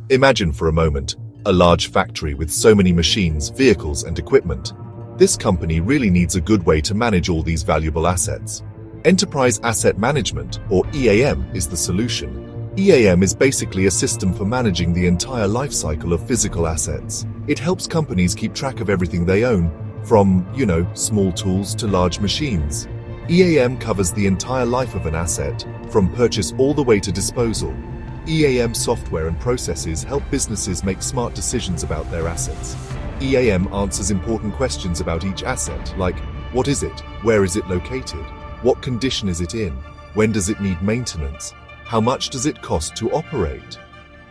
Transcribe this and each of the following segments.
Imagine for a moment a large factory with so many machines, vehicles, and equipment. This company really needs a good way to manage all these valuable assets. Enterprise Asset Management, or EAM, is the solution. EAM is basically a system for managing the entire life cycle of physical assets. It helps companies keep track of everything they own, from, small tools to large machines. EAM covers the entire life of an asset, from purchase all the way to disposal. EAM software and processes help businesses make smart decisions about their assets. EAM answers important questions about each asset, like, what is it? Where is it located? What condition is it in? When does it need maintenance? How much does it cost to operate?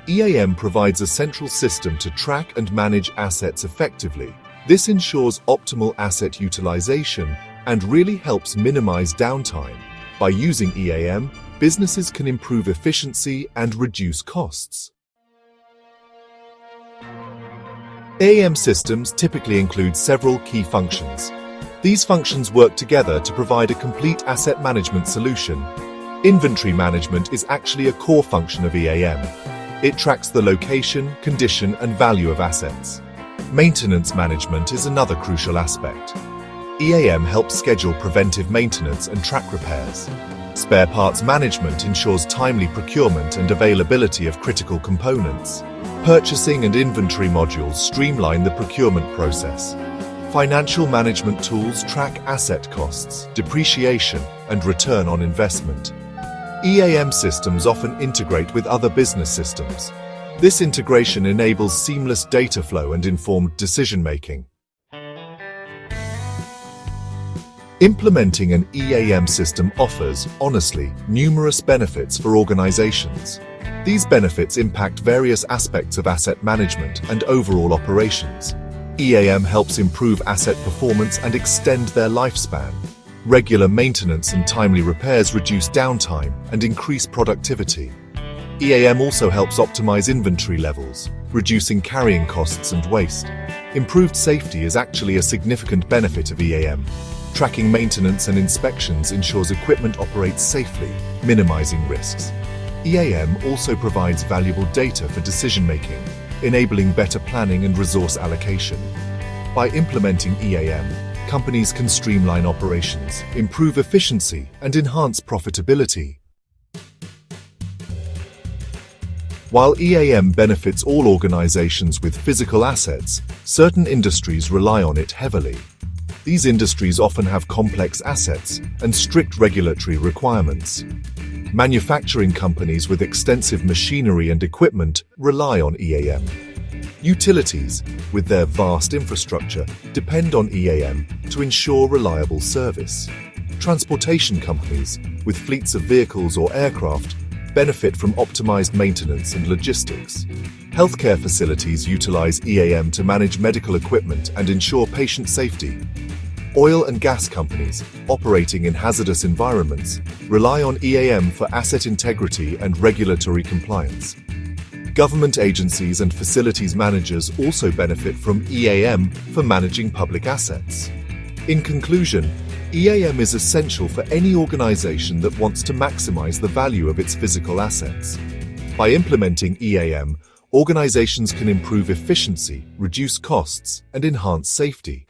EAM provides a central system to track and manage assets effectively. This ensures optimal asset utilization and really helps minimize downtime. By using EAM, businesses can improve efficiency and reduce costs. EAM systems typically include several key functions. These functions work together to provide a complete asset management solution. Inventory management is actually a core function of EAM. It tracks the location, condition, and value of assets. Maintenance management is another crucial aspect. EAM helps schedule preventive maintenance and track repairs. Spare parts management ensures timely procurement and availability of critical components. Purchasing and inventory modules streamline the procurement process. Financial management tools track asset costs, depreciation, and return on investment. EAM systems often integrate with other business systems. This integration enables seamless data flow and informed decision-making. Implementing an EAM system offers, honestly, numerous benefits for organizations. These benefits impact various aspects of asset management and overall operations. EAM helps improve asset performance and extend their lifespan. Regular maintenance and timely repairs reduce downtime and increase productivity. EAM also helps optimize inventory levels, reducing carrying costs and waste. Improved safety is actually a significant benefit of EAM. Tracking maintenance and inspections ensures equipment operates safely, minimizing risks. EAM also provides valuable data for decision-making, enabling better planning and resource allocation. By implementing EAM, companies can streamline operations, improve efficiency, and enhance profitability. While EAM benefits all organizations with physical assets, certain industries rely on it heavily. These industries often have complex assets and strict regulatory requirements. Manufacturing companies with extensive machinery and equipment rely on EAM. Utilities, with their vast infrastructure, depend on EAM to ensure reliable service. Transportation companies, with fleets of vehicles or aircraft, benefit from optimized maintenance and logistics. Healthcare facilities utilize EAM to manage medical equipment and ensure patient safety. Oil and gas companies, operating in hazardous environments, rely on EAM for asset integrity and regulatory compliance. Government agencies and facilities managers also benefit from EAM for managing public assets. In conclusion, EAM is essential for any organization that wants to maximize the value of its physical assets. By implementing EAM, organizations can improve efficiency, reduce costs, and enhance safety.